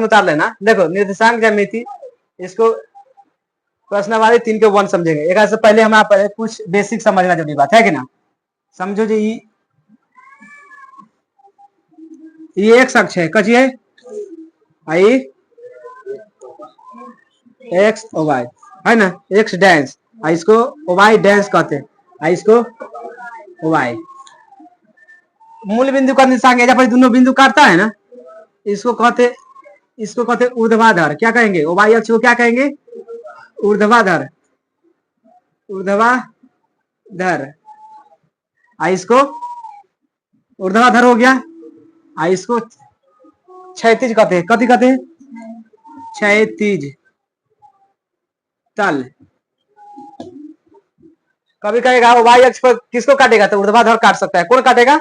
उतार लेना। देखो निर्देशांक ज्यामिति, इसको प्रश्नावली 3 के 1 समझेंगे। एक से पहले हम आप कुछ बेसिक समझना जरूरी बात है कि ना। समझो जी, ये एक अक्ष है, कची है आई एक्स और वाई है ना, एक्स डैश, इसको वाई डैश कहते हैं, इसको वाई। मूल बिंदु का निर्देशांक जब दोनों बिंदु काटता है ना, इसको कहते ऊर्ध्वाधर। क्या कहेंगे, वाई अक्ष को क्या कहेंगे, ऊर्ध्वाधर, ऊर्ध्वाधर। इसको ऊर्ध्वाधर हो गया, इसको क्षैतिज कहते हैं। कथी कहते हैं, क्षैतिज तल। कभी कहेगा वाई अक्ष पर किसको काटेगा, तो ऊर्ध्वाधर काट सकता है। कौन काटेगा,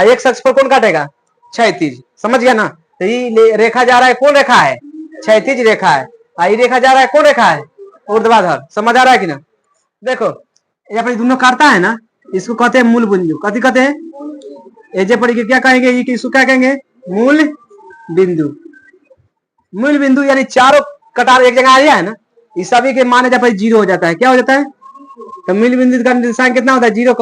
एक्स अक्ष पर कौन काटेगा, क्षैतिज। समझ गया ना। तो ये रेखा जा रहा है, कौन रेखा है, क्षैतिज रेखा है। ये रेखा जा रहा है, कौन रेखा है, ऊर्ध्वाधर। समझ आ रहा है कि ना। देखो यहाँ पर दोनों काटता है ना, इसको कहते हैं मूल बिंदु। कथी कहते हैं, एजे पर क्या कहेंगे, ये इसको क्या कहेंगे, मूल बिंदु। मूल बिंदु यानी चारों कटार एक जगह आ गया है ना, इस सभी के मान जब 0 हो जाता है, क्या हो जाता है, तो मूल बिंदु का निर्देशांक कितना होता है, 0,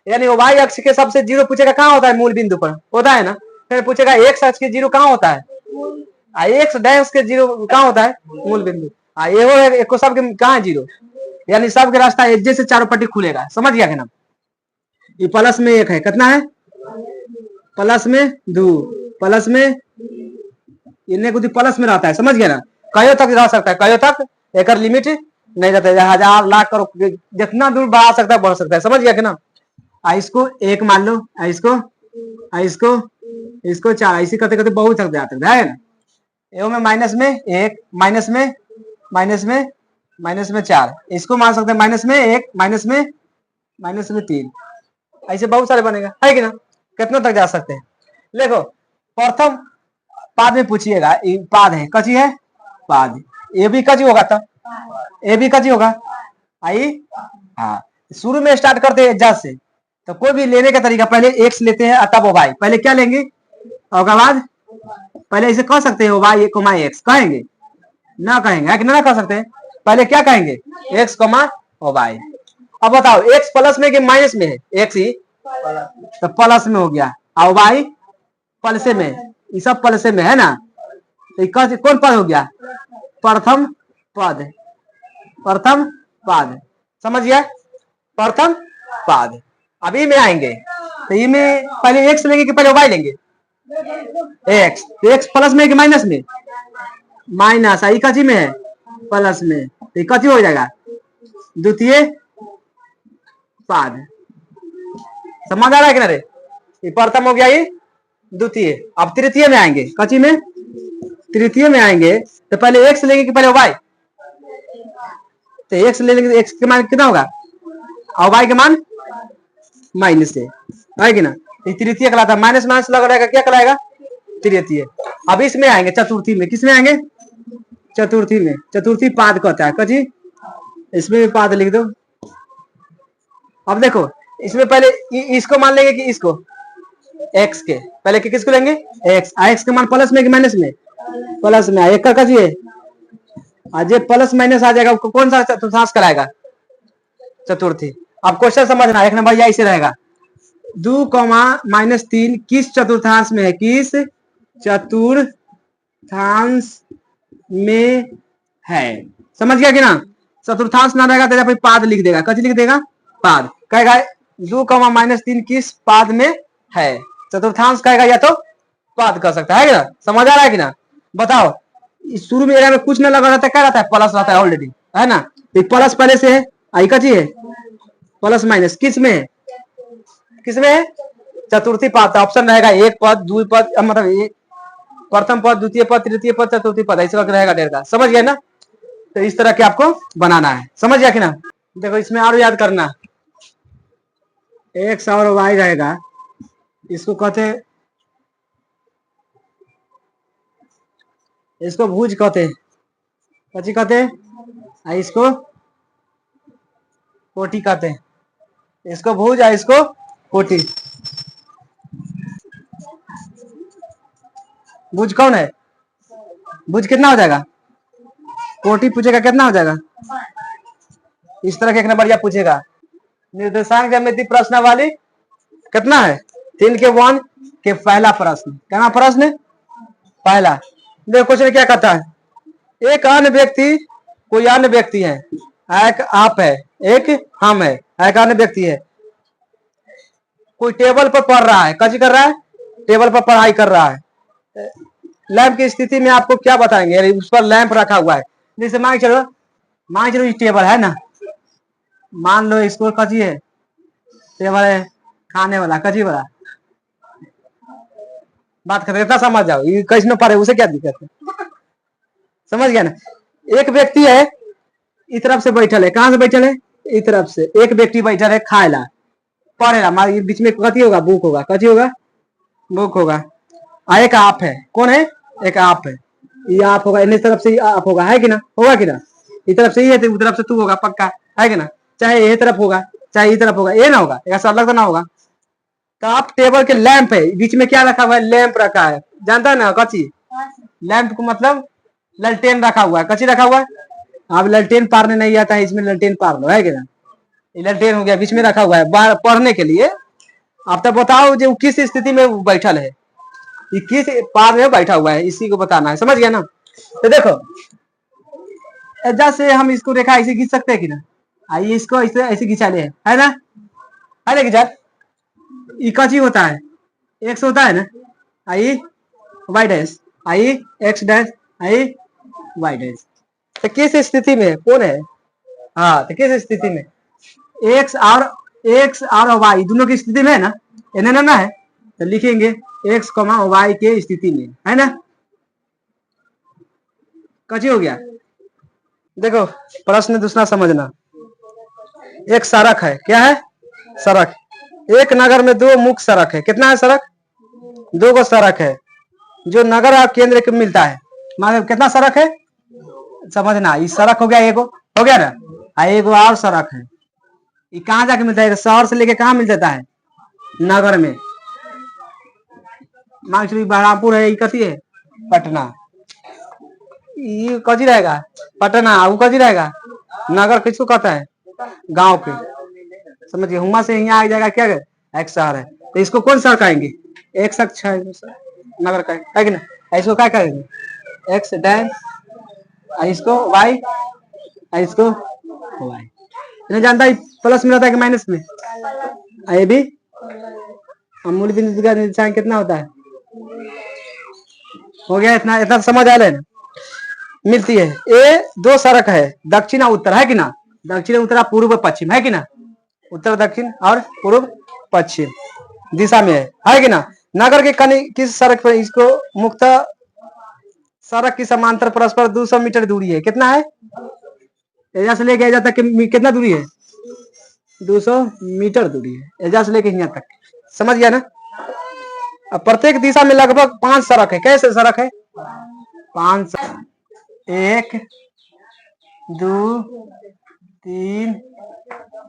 यानी वाई अक्ष के सबसे 0 पूछेगा कहाँ होता है, मूल बिंदु पर होता है ना। फिर पूछेगा एक्स अक्ष के 0 कहाँ होता है, एक्स डैश के 0 कहाँ होता है, मूल बिंदु। ये सब के कहाँ है 0, यानी सबके रास्ता एजे से चारों पट्टी खुलेगा। समझ गया कि ना। ये प्लस में 1 है, कितना है, प्लस में 2, प्लस में इन्हें कुछ प्लस में रहता है। समझ गया ना। कयो तक रह सकता है, कयो तक एक लिमिट नहीं रहता है, 1000 लाख करोड़ जितना दूर बढ़ा सकता है बढ़ सकता है। समझ गया कि ना। इसको 1 मान लो, इसको 4, इसी करते करते बहुत सकते जाते है ना। ए में माइनस में 1, माइनस में 4, इसको मान सकते हैं माइनस में 1, माइनस में 3, ऐसे बहुत सारे बनेगा है कि ना। कितना तक जा सकते हैं। देखो प्रथम पाद में पूछिएगा, पाद है, कची है, पाद। ये भी कची होगा, तब ये भी कची होगा। हाँ, शुरू में स्टार्ट करते हैं एडजस्ट से, तो कोई भी लेने का तरीका, पहले एक्स लेते हैं तब वाई, पहले क्या लेंगे, और बाद पहले इसे कह सकते हैं वाई कोमा एक्स, कहेंगे ना, कहेंगे है कि ना कह सकते हैं। पहले क्या कहेंगे, एक्स कोमा वाई। अब बताओ एक्स प्लस में कि माइनस में है, एक्स ही तो प्लस में हो गया, और वाई प्लसे में, ये सब प्लसे में है ना। तो कौन पद हो गया, प्रथम पद, प्रथम पद। समझ गया, प्रथम पद। अभी में आएंगे तो ये में पहले एक्स लेंगे कि पहले वाई लेंगे, एक्स। तो एक्स प्लस में कि माइनस में, माइनस। आई कची में है, प्लस में, तो ये कची हो जाएगा, द्वितीय पद। समझ आ रहा है कि ना रे। ये प्रथम हो गया, ये द्वितीय। अब तृतीय में आएंगे, कची में, तृतीय में आएंगे तो पहले एक्स लेंगे कि पहले वाई, तो एक्स ले लेंगे, एक्स के मान कितना होगा, और वाई के मान माइनस है कि ना। तृतीय कहलाता है, माइनस माइनस लग रहेगा, क्या कहलाएगा, तृतीय। अब इसमें आएंगे चतुर्थी में, किसमें आएंगे, चतुर्थी में। चतुर्थी पाद कहता है, कजी इसमें भी पाद लिख दो। अब देखो इसमें पहले इसको मान लेंगे कि इसको, एक्स के पहले के किसको लेंगे, एक्स। एक्स के मान प्लस में कि माइनस में, प्लस में। एक का कजी है, आज प्लस माइनस आ जाएगा, कौन सा चतुर्थांश कराएगा, चतुर्थी। अब क्वेश्चन समझना, 1 नंबर ऐसे रहेगा, 2, किस चतुर्थांश में है, किस चतुर्थांश में है। समझ गया कि ना। चतुर्थांश ना रहेगा तो पाद लिख देगा, कच लिख देगा, पाद। कहेगा 2, किस पाद में है, चतुर्थांश कहेगा या तो पाद कर सकता है ना। समझ आ रहा है कि ना। बताओ शुरू में एरिया में कुछ ना लगा रहता है, क्या रहता है, प्लस रहता है ऑलरेडी, है ना। तो प्लस पहले से है, आई का है प्लस माइनस, किस में है, किस में है, चतुर्थी पाद। ऑप्शन रहेगा 1 पद, 2 पद, मतलब प्रथम पद, द्वितीय पद, तृतीय पद, चतुर्थी पद, ऐसा रहेगा डेढ़ का। समझ गया ना। तो इस तरह के आपको बनाना है। समझ गया कि ना। देखो इसमें और याद करना, एक्स और वाई रहेगा, इसको कहते, इसको भुज कहते, कची कहते, इसको कोटि कहते, इसको भुज, इसको कोटि। भुज कौन है? भुज कितना हो जाएगा? कोटि पूछेगा कितना हो जाएगा? इस तरह के एक नंबर या पूछेगा निर्देशांक ज्यामिति प्रश्नावली कितना है? 3 के 1 के पहला प्रश्न। क्या प्रश्न? पहला। देखो क्वेश्चन क्या कहता है, एक अन्य व्यक्ति, कोई अन्य व्यक्ति है, एक आप है, एक हम है, एक अन्य व्यक्ति है, कोई टेबल पर पढ़ रहा है, कैसे कर रहा है? टेबल पर पढ़ाई कर रहा है। लैंप की स्थिति में आपको क्या बताएंगे? उस पर लैंप रखा हुआ है, जैसे मान चलो ये टेबल है ना, मान लो इसको कची है, टेबल है खाने वाला, कची वाला, बात करते इतना समझ जाओ, ये कैसे न पढ़े उसे क्या दिक्कत है, समझ गया ना। एक व्यक्ति है इस तरफ से बैठल है, कहां से बैठल है? इस तरफ से एक व्यक्ति बैठल है खाएला पढ़ेला, बीच में कथी होगा? बुक होगा, कथी होगा? बुक होगा। एक आप है, कौन है? एक आप है, ये आप होगा, इस तरफ से आप होगा, है कि ना? होगा कि ना? इस तरफ से ये है, उस तरफ से तू होगा, पक्का है कि ना? चाहे ये तरफ होगा चाहे ये तरफ होगा, ये ना होगा, ऐसा अलग तो ना होगा। तो आप टेबल के लैंप है, बीच में क्या रखा हुआ है? लैंप रखा है, जानता है ना कची? लैंप को मतलब ललटेन रखा हुआ है, कची रखा हुआ है? आप ललटेन पारने नहीं आता है, इसमें ललटेन पार लो, है कि ना? ललटेन हो गया, बीच में रखा हुआ है पढ़ने के लिए। आप तब बताओ जो किस स्थिति में बैठल है, ये किस पार में बैठा हुआ है, इसी को बताना है, समझ गया ना। तो देखो जैसे हम इसको रेखा ऐसे खींच सकते हैं कि ना, आइए इसको ऐसे ऐसे खिंचा ले, है ना? है ना कि ये कची होता है? एक्स होता है ना, आई वाई डैश, आई एक्स डैश, आई वाई डैश। तो किस स्थिति में कौन है? हाँ, तो किस स्थिति में? एक्स और वाई दोनों की स्थिति में है ना, एन ना है, तो लिखेंगे एक्स कमा वाई के स्थिति में, है ना? कची हो गया? देखो प्रश्न दूसरा समझना, एक सड़क है, क्या है? सड़क। एक नगर में 2 मुख्य सड़क है, कितना है सड़क? 2 को सड़क है, जो नगर और केंद्र के मिलता है, मतलब कितना सड़क है? समझना, ये सड़क हो गया, एगो हो गया ना, एगो और सड़क है, ये कहाँ जाके मिलता है? शहर से लेके कहाँ मिल जाता है? नगर में। मान चलिए बहरामपुर है, ये कथी है? पटना। ये कथी रहेगा? पटना। वो कथी रहेगा? नगर। किसको कहता है? गांव के। समझिए, हुआ से यहाँ आ जाएगा क्या? एक शहर है, तो इसको कौन शहर कहेंगे? एक शख्स नगर का है कि ना? इसको क्या कहेंगे? एक्स डैश, इसको वाई, इसको वाई। नहीं जानता प्लस में रहता है कि माइनस में? ये भी मूल बिंदु का निशान कितना होता है? हो गया, इतना इतना समझ आ रहा है ना? मिलती है, ये 2 सड़क है, दक्षिण और उत्तर, है कि ना? दक्षिण उत्तर पूर्व पश्चिम, है कि ना? उत्तर दक्षिण और पूर्व पश्चिम दिशा में है कि ना? नगर के किस सड़क पर इसको मुक्त सड़क की समांतर परस्पर 200 मीटर दूरी है, कितना है? एजा से लेके एजा तक कितना दूरी है? 200 मीटर दूरी है, एजा से लेके यहाँ तक, समझ गया ना? अब प्रत्येक दिशा में लगभग 5 सड़क है, कैसे सड़क है? 5 सड़क, 1 2 3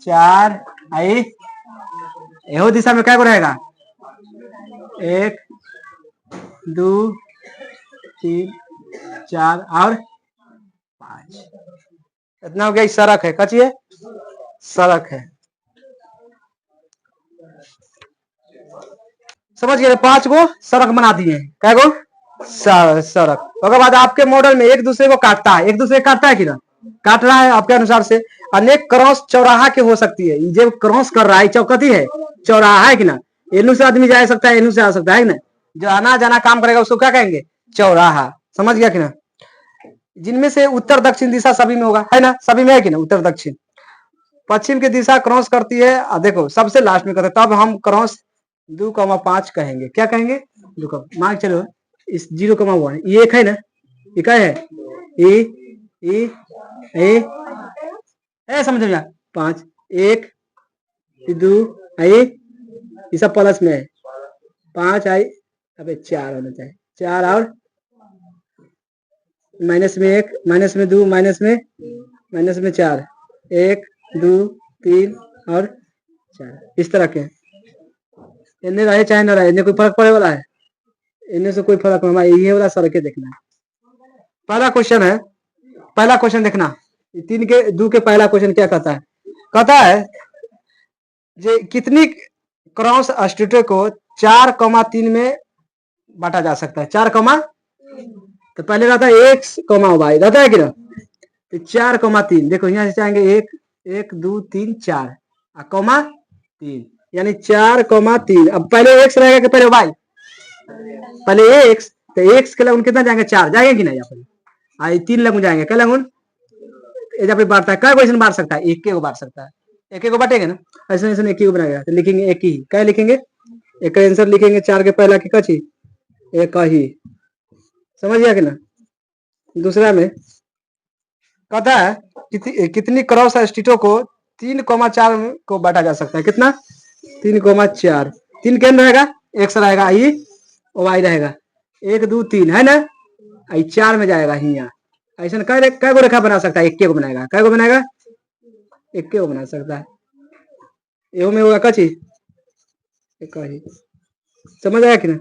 4, आई एहो दिशा में क्या को रहेगा? 1 2 3 4 और 5, इतना हो गया। सड़क है, कची है? सड़क है, समझ गए? 5 गो सड़क बना दिए, क्या गो? सड़क। उसके बाद आपके मॉडल में एक दूसरे को काटता है, एक दूसरे को काटता है कि ना? काट रहा है, आपके अनुसार से अनेक क्रॉस चौराहा के हो सकती है, जो क्रॉस कर रहा है चौकती है, चौराहा, है कि ना? एनू से आदमी जा सकता है, एनू से आ सकता है ना? जो आना जाना काम करेगा उसको क्या कहेंगे? चौराहा, समझ गया कि ना? जिनमें से उत्तर दक्षिण दिशा सभी में होगा, है ना? सभी में है कि ना? उत्तर दक्षिण पश्चिम की दिशा क्रॉस करती है। देखो सबसे लास्ट में करते, तब हम क्रॉस 2,5 कहेंगे, क्या कहेंगे? 2, मान चलो इस 0,1, ये एक है ना, ये क्या है? समझ में? 5 1 2 ये सब प्लस में है, 5 आई, अबे 4 होना चाहिए, 4 और माइनस में 1, माइनस में 2, माइनस में 4, 1 2 3 और 4, इस तरह के इन्हें रहे चाहे ना रहे, इन्हें कोई फर्क पड़े वाला है? इनमें से कोई फर्क नहीं, ये वाला सर के देखना है। पहला क्वेश्चन है, पहला क्वेश्चन देखना, 3 के 2 के पहला क्वेश्चन क्या कहता है? कहता है जे कितनी क्रॉस अस्टीटो को 4,3 में बांटा जा सकता है? 4, तो पहले रहता है एक्स वाई, रहता है कि ना? तो 4,3 देखो यहाँ से चाहेंगे 1 2 3 4 कॉमा 3, यानी 4,3। अब पहले एक्स रहेगा कि पहले वाई? पहले एक्स, तो एक्स के लगन कितना जाएंगे? 4 जाएंगे कि नहीं? यहाँ पर आई 3 लगन जाएंगे, क्या लगन जब बांटता है क्या क्वेश्चन बांट सकता है? एक के को बांट सकता है, एक को बांटेगा ना, ऐसे ऐसे एक ही को बनाएगा, तो लिखेंगे एक ही, क्या लिखेंगे? एक का आंसर लिखेंगे 4 के पहला की कची एक ही, समझ गया कि ना? दूसरा में कहता है कितनी क्रॉस अस्टीटो को 3,4 को बांटा जा सकता है? कितना? 3,4। 3 क्या रहेगा? एक्स रहेगा, आई वाई रहेगा, 1 2 3 है ना, आई 4 में जाएगा यहाँ। ऐसा कै गो रेखा बना सकता है? एक को बनाएगा, कै गो बनाएगा? एक को बना सकता है। एहो में होगा कची एक ही, समझ आया कि ना?